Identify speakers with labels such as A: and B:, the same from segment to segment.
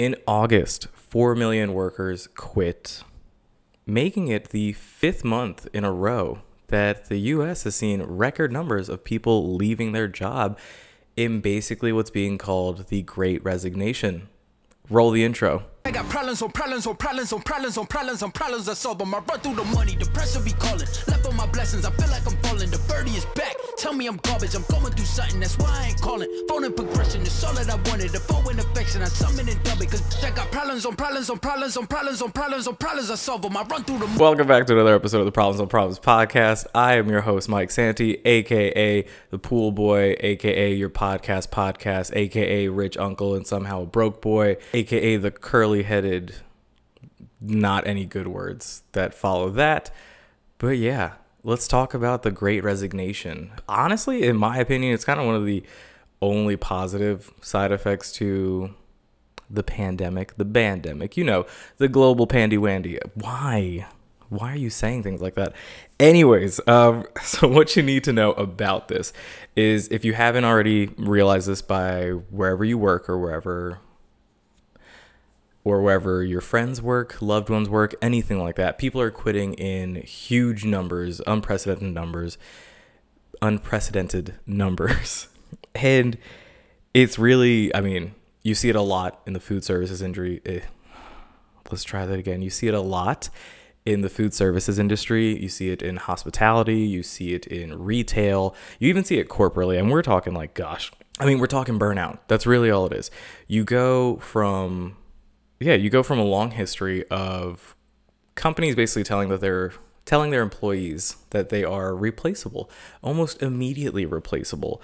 A: In August, 4 million workers quit, making it the 5th month in a row that the U.S. has seen record numbers of people leaving their job in basically what's being called the Great Resignation. Roll the intro.
B: I got problems on problems on problems on problems on problems on problems. I solve them. I run through the money. The pressure be calling. Left on my blessings. I feel like I'm falling. The birdie is back. Tell me I'm garbage. I'm going through something. That's why I ain't calling. Phone and progression is all that I wanted. The phone and affection. I summon and dub it. Cause I got problems on problems on problems on problems on problems on problems. I solve them. I run through the money.
A: Welcome back to another episode of the Problems on Problems podcast. I am your host, Mike Santee, aka the Pool Boy, aka your podcast, aka Rich Uncle and somehow a broke boy, aka the curly-headed, not any good words that follow that. But yeah, let's talk about the Great Resignation. Honestly, in my opinion, it's kind of one of the only positive side effects to the pandemic, you know, the global pandy-wandy. Why are you saying things like that? Anyways, so what you need to know about this is, if you haven't already realized this by wherever you work or wherever your friends work, loved ones work, anything like that, people are quitting in huge numbers, unprecedented numbers. And it's really, I mean, you see it a lot in the food services industry. Let's try that again. You see it a lot in the food services industry. You see it in hospitality. You see it in retail. You even see it corporately. And we're talking like, we're talking burnout. That's really all it is. You go from a long history of companies basically telling their employees that they are replaceable, almost immediately replaceable,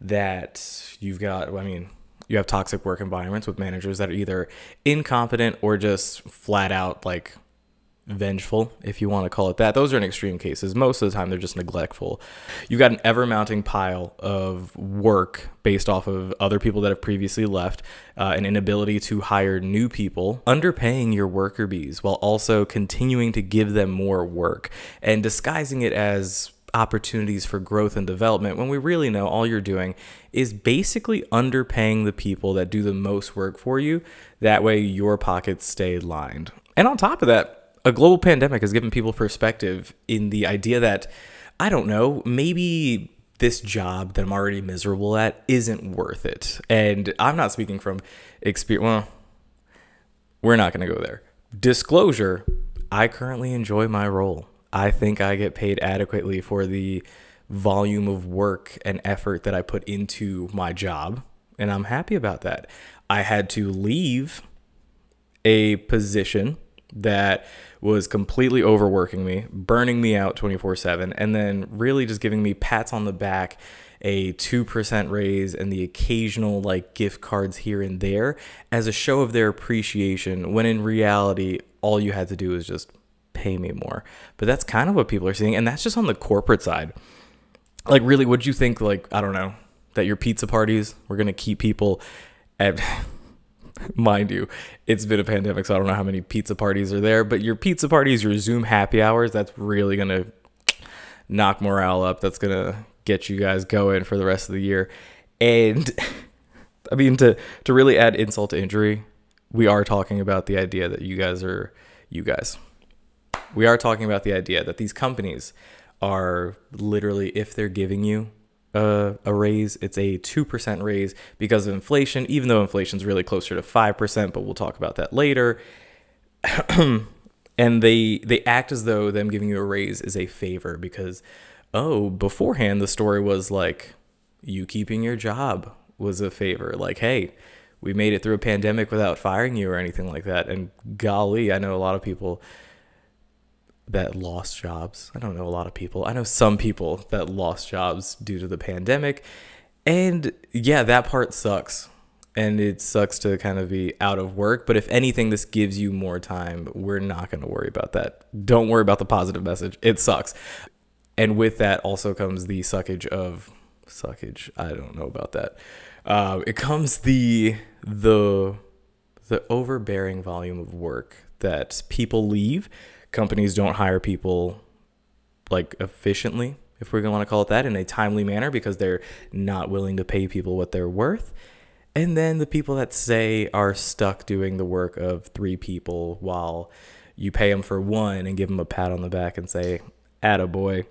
A: that you have toxic work environments with managers that are either incompetent or just flat out like vengeful, if you want to call it that. Those are in extreme cases. Most of the time, they're just neglectful. You've got an ever-mounting pile of work based off of other people that have previously left, an inability to hire new people, underpaying your worker bees while also continuing to give them more work and disguising it as opportunities for growth and development, when we really know all you're doing is basically underpaying the people that do the most work for you. That way your pockets stay lined. And on top of that, a global pandemic has given people perspective in the idea that, I don't know, maybe this job that I'm already miserable at isn't worth it. And I'm not speaking from experience. Well, we're not going to go there. Disclosure, I currently enjoy my role. I think I get paid adequately for the volume of work and effort that I put into my job, and I'm happy about that. I had to leave a position that was completely overworking me, burning me out 24/7, and then really just giving me pats on the back, a 2% raise, and the occasional like gift cards here and there as a show of their appreciation, when in reality, all you had to do was just pay me more. But that's kind of what people are seeing, and that's just on the corporate side. Like, really, would you think, like, I don't know, that your pizza parties were going to keep people at... Mind you, it's been a pandemic, so I don't know how many pizza parties are there, but your pizza parties, your Zoom happy hours, that's really going to knock morale up. That's going to get you guys going for the rest of the year. And I mean, to really add insult to injury, we are talking about the idea that we are talking about the idea that these companies are literally, if they're giving you a raise, it's a 2% raise because of inflation, even though inflation's really closer to 5%, but we'll talk about that later. And they act as though them giving you a raise is a favor because, beforehand the story was like, you keeping your job was a favor. Like, hey, we made it through a pandemic without firing you or anything like that. And golly, I know a lot of people that lost jobs. I don't know a lot of people. I know some people that lost jobs due to the pandemic. And yeah, that part sucks. And it sucks to kind of be out of work. But if anything, this gives you more time. We're not going to worry about that. Don't worry about the positive message. It sucks. And with that also comes the suckage. I don't know about that. It comes the overbearing volume of work that people leave. Companies don't hire people like efficiently, if we're going to want to call it that, in a timely manner because they're not willing to pay people what they're worth. And then the people that say are stuck doing the work of 3 people while you pay them for 1 and give them a pat on the back and say, "Attaboy."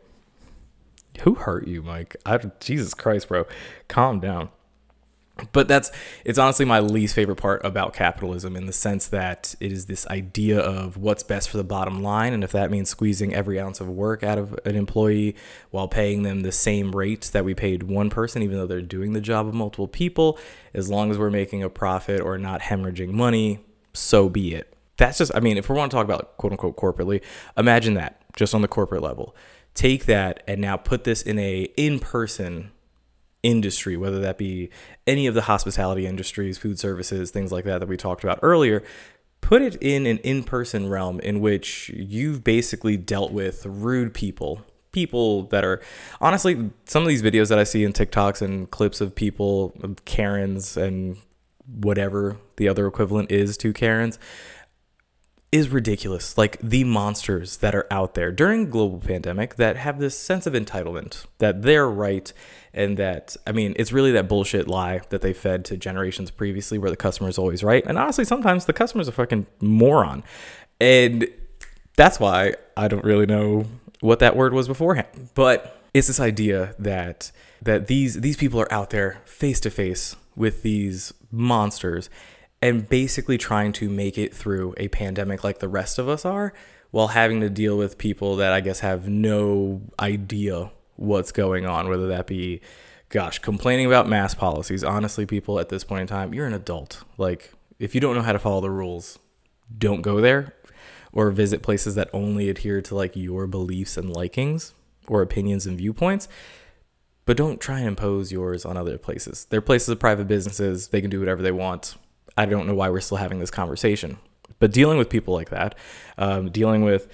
A: Who hurt you, Mike? Jesus Christ, bro. Calm down. But it's honestly my least favorite part about capitalism, in the sense that it is this idea of what's best for the bottom line. And if that means squeezing every ounce of work out of an employee while paying them the same rate that we paid one person, even though they're doing the job of multiple people, as long as we're making a profit or not hemorrhaging money, so be it. That's just, I mean, if we want to talk about quote unquote corporately, imagine that just on the corporate level. Take that and now put this in a in-person industry, whether that be any of the hospitality industries, food services, things like that we talked about earlier. Put it in an in-person realm in which you've basically dealt with rude people that are, honestly, some of these videos that I see in TikToks and clips of people, Karens and whatever the other equivalent is to Karens, is ridiculous. Like the monsters that are out there during global pandemic that have this sense of entitlement that they're right. And that, I mean, it's really that bullshit lie that they fed to generations previously where the customer is always right. And honestly, sometimes the customer's a fucking moron. And that's why I don't really know what that word was beforehand. But it's this idea that these people are out there face to face with these monsters and basically trying to make it through a pandemic like the rest of us are, while having to deal with people that I guess have no idea what's going on, whether that be, gosh, complaining about mask policies. Honestly, people at this point in time, you're an adult. Like, if you don't know how to follow the rules, don't go there or visit places that only adhere to like your beliefs and likings or opinions and viewpoints. But don't try and impose yours on other places. They're places of private businesses. They can do whatever they want. I don't know why we're still having this conversation. But dealing with people like that, dealing with,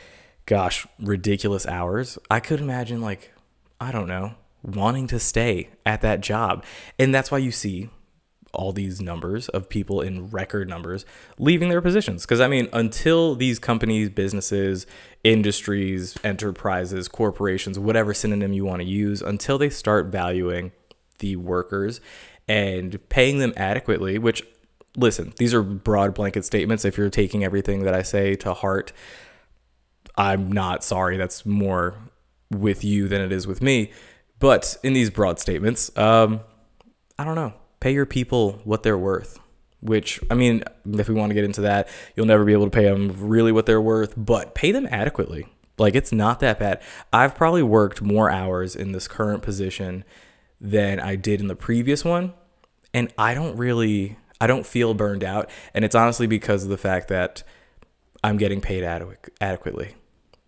A: gosh, ridiculous hours, I could imagine, like, I don't know, wanting to stay at that job. And that's why you see all these numbers of people in record numbers leaving their positions. Because, I mean, until these companies, businesses, industries, enterprises, corporations, whatever synonym you want to use, until they start valuing the workers and paying them adequately, which, listen, these are broad blanket statements. If you're taking everything that I say to heart, I'm not sorry. That's more with you than it is with me. But in these broad statements, I don't know, pay your people what they're worth, which, I mean, if we want to get into that, you'll never be able to pay them really what they're worth, but pay them adequately. Like, it's not that bad. I've probably worked more hours in this current position than I did in the previous one. And I don't feel burned out. And it's honestly because of the fact that I'm getting paid adequately.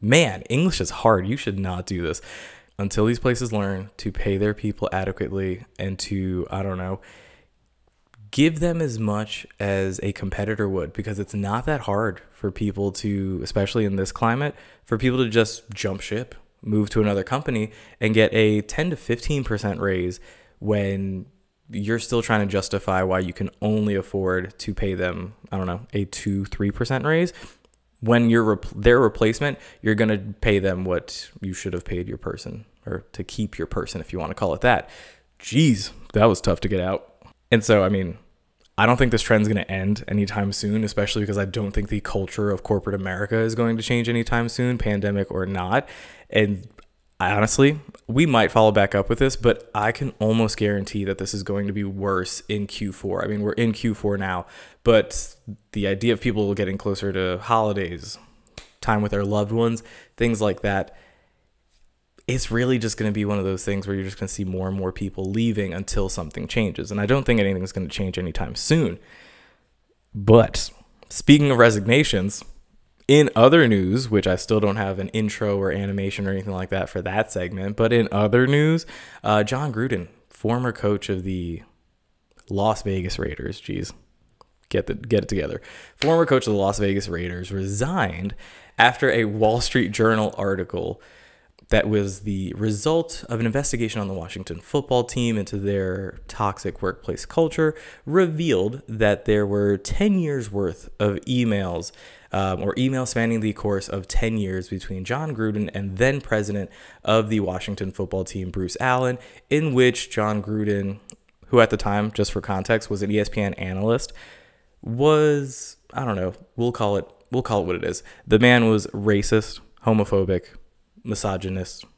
A: Man, English is hard. You should not do this. Until these places learn to pay their people adequately and to, I don't know, give them as much as a competitor would, because it's not that hard for people to, especially in this climate, for people to just jump ship, move to another company and get a 10 to 15% raise when you're still trying to justify why you can only afford to pay them, I don't know, a 2-3% raise. When you're their replacement, you're going to pay them what you should have paid your person, or to keep your person, if you want to call it that. Jeez, that was tough to get out. And so, I mean, I don't think this trend's going to end anytime soon, especially because I don't think the culture of corporate America is going to change anytime soon, pandemic or not. And honestly, we might follow back up with this, but I can almost guarantee that this is going to be worse in Q4. I mean, we're in Q4 now, but the idea of people getting closer to holidays, time with their loved ones, things like that, it's really just going to be one of those things where you're just going to see more and more people leaving until something changes. And I don't think anything's going to change anytime soon. But speaking of resignations, in other news, which I still don't have an intro or animation or anything like that for that segment, but in other news, Jon Gruden, former coach of the Las Vegas Raiders, get it together. Former coach of the Las Vegas Raiders resigned after a Wall Street Journal article that was the result of an investigation on the Washington football team into their toxic workplace culture revealed that there were 10 years worth of emails or emails spanning the course of 10 years between Jon Gruden and then president of the Washington football team, Bruce Allen, in which Jon Gruden, who at the time, just for context, was an ESPN analyst, was, I don't know, we'll call it what it is. The man was racist, homophobic, misogynistic,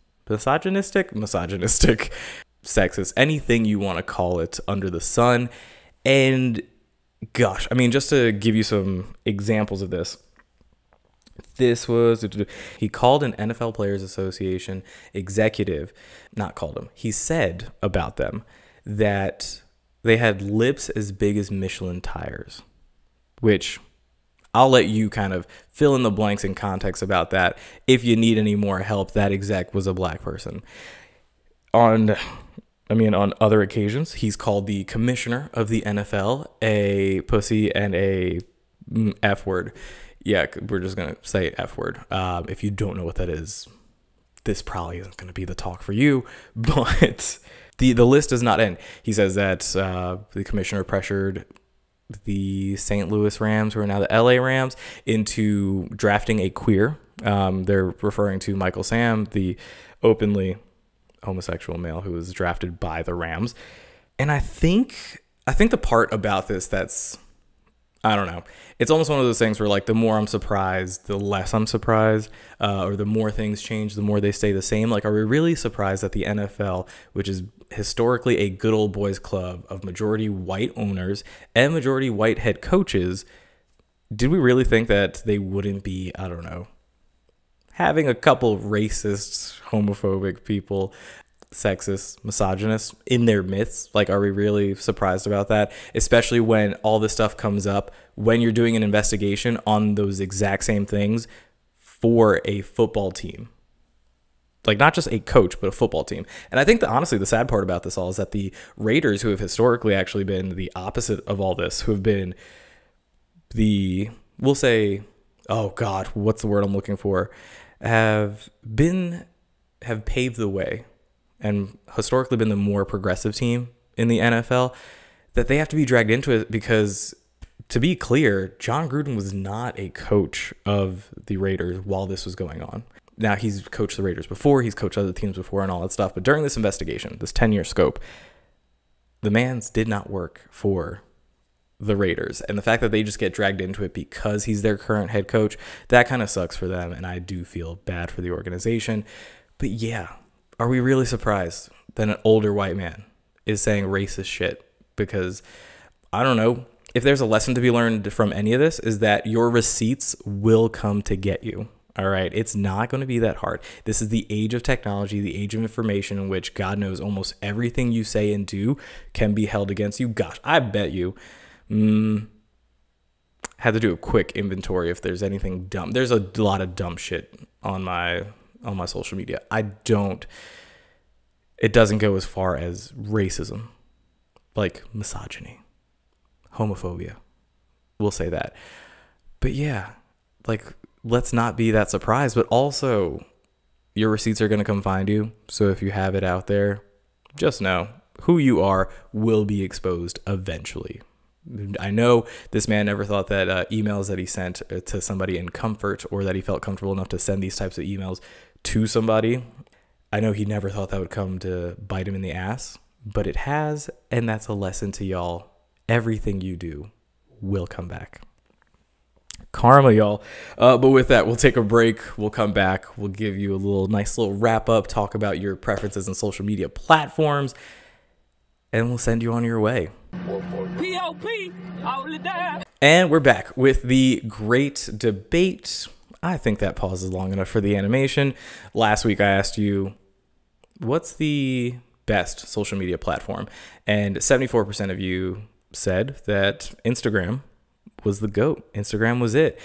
A: sexist, anything you want to call it under the sun. And gosh, I mean, just to give you some examples of this, he called an NFL Players Association executive, he said about them that they had lips as big as Michelin tires, which I'll let you kind of fill in the blanks in context about that. If you need any more help, that exec was a black person. On other occasions, he's called the commissioner of the NFL a pussy and a F word. Yeah, we're just going to say F word. If you don't know what that is, this probably isn't going to be the talk for you, but the list does not end. He says that the commissioner pressured the St. Louis Rams, who are now the LA Rams, into drafting a queer. They're referring to Michael Sam, the openly homosexual male who was drafted by the Rams. And I think the part about this that's, I don't know, it's almost one of those things where, like, the more I'm surprised, the less I'm surprised, or the more things change, the more they stay the same. Like, are we really surprised that the NFL, which is historically a good old boys club of majority white owners and majority white head coaches, did we really think that they wouldn't be, I don't know, having a couple racist, homophobic people, sexist, misogynist in their midst? Like, are we really surprised about that? Especially when all this stuff comes up when you're doing an investigation on those exact same things for a football team. Like, not just a coach, but a football team. And I think that, honestly, the sad part about this all is that the Raiders, who have historically actually been the opposite of all this, who have been we'll say, oh God, what's the word I'm looking for? Have paved the way and historically been the more progressive team in the NFL, that they have to be dragged into it because, to be clear, John Gruden was not a coach of the Raiders while this was going on. Now, he's coached the Raiders before, he's coached other teams before and all that stuff, but during this investigation, this 10-year scope, the man's did not work for the Raiders. And the fact that they just get dragged into it because he's their current head coach, that kind of sucks for them, and I do feel bad for the organization. But yeah, are we really surprised that an older white man is saying racist shit? Because, I don't know, if there's a lesson to be learned from any of this, is that your receipts will come to get you. All right. It's not going to be that hard. This is the age of technology, the age of information, in which God knows almost everything you say and do can be held against you. Gosh, I bet you had to do a quick inventory if there's anything dumb. There's a lot of dumb shit on my social media. It doesn't go as far as racism, like misogyny, homophobia. We'll say that. But yeah, like, let's not be that surprised, but also your receipts are going to come find you. So if you have it out there, just know who you are will be exposed eventually. I know this man never thought that emails that he sent to somebody in comfort, or that he felt comfortable enough to send these types of emails to somebody, I know he never thought that would come to bite him in the ass, but it has. And that's a lesson to y'all. Everything you do will come back. Karma, y'all. But with that, we'll take a break. We'll come back. We'll give you a nice little wrap up, talk about your preferences in social media platforms, and we'll send you on your way.
C: P.O.P.
A: And we're back with the great debate. I think that pause is long enough for the animation. Last week I asked you, what's the best social media platform? And 74% of you said that Instagram was the GOAT. Instagram was it.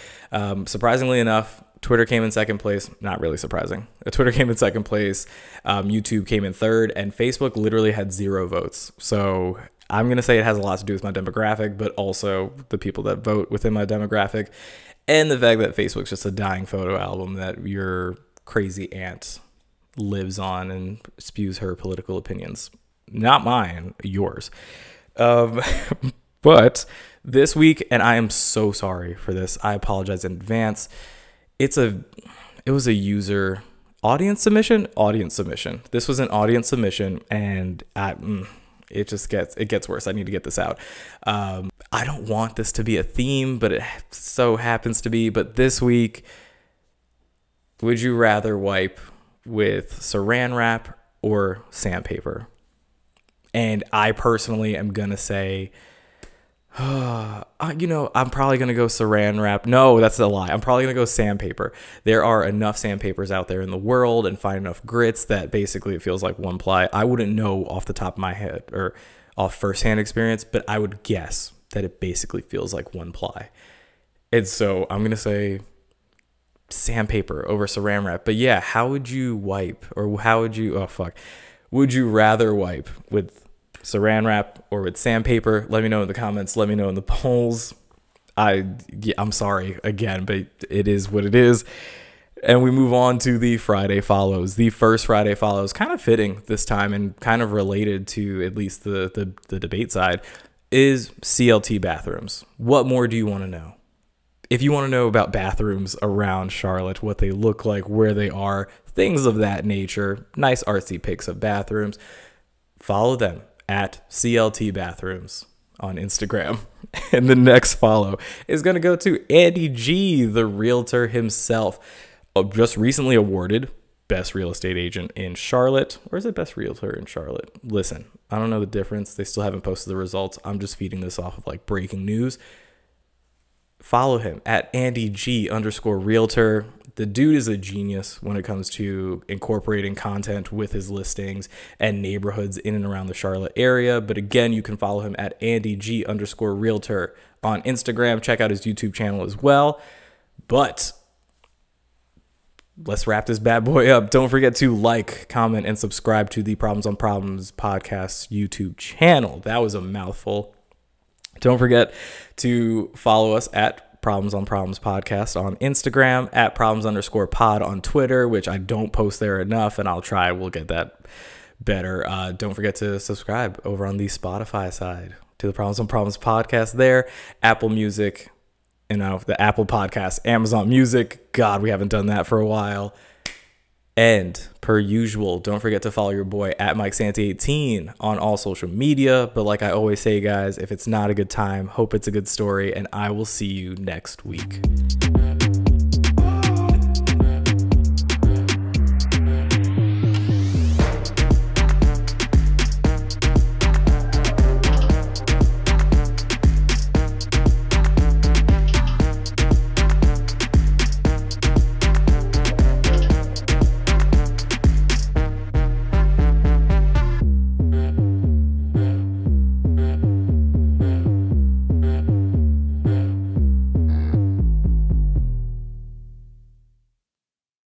A: Surprisingly enough, Twitter came in second place. Not really surprising. Twitter came in second place. YouTube came in third, and Facebook literally had 0 votes. So I'm going to say it has a lot to do with my demographic, but also the people that vote within my demographic, and the fact that Facebook's just a dying photo album that your crazy aunt lives on and spews her political opinions. Not mine, yours. But this week, and I am so sorry for this, I apologize in advance. It was a user audience submission. This was an audience submission, and it gets worse. I need to get this out. I don't want this to be a theme, but it so happens to be. But this week, would you rather wipe with saran wrap or sandpaper? And I personally am going to say, I'm probably going to go saran wrap. No, that's a lie. I'm probably going to go sandpaper. There are enough sandpapers out there in the world and find enough grits that basically it feels like one ply. I wouldn't know off the top of my head or off firsthand experience, but I would guess that it basically feels like one ply. And so I'm going to say sandpaper over saran wrap. But yeah, how would you wipe, or how would you, would you rather wipe with saran wrap or with sandpaper? Let me know in the comments. Let me know in the polls. I'm sorry again, but it is what it is. And we move on to the Friday follows. The first Friday follows, kind of fitting this time and kind of related to at least the debate side, is CLT Bathrooms. What more do you want to know? If you want to know about bathrooms around Charlotte, what they look like, where they are, things of that nature, nice artsy pics of bathrooms, follow them at CLT Bathrooms on Instagram. And the next follow is going to go to Andy G, the realtor himself, just recently awarded best real estate agent in Charlotte. Or is it best realtor in Charlotte? Listen, I don't know the difference. They still haven't posted the results. I'm just feeding this off of like breaking news. Follow him at AndyG_realtor. The dude is a genius when it comes to incorporating content with his listings and neighborhoods in and around the Charlotte area. But again, you can follow him at AndyG_realtor on Instagram. Check out his YouTube channel as well. But let's wrap this bad boy up. Don't forget to like, comment, and subscribe to the Problems on Problems podcast YouTube channel. That was a mouthful. Don't forget to follow us at Problems on Problems podcast on Instagram, at Problems_pod on Twitter, which I don't post there enough, and I'll try. We'll get that better. Don't forget to subscribe over on the Spotify side to the Problems on Problems podcast there, Apple Music, the Apple Podcast, Amazon Music. God, we haven't done that for a while. And per usual, don't forget to follow your boy at MikeSanti18 on all social media. But like I always say, guys, if it's not a good time, hope it's a good story, and I will see you next week.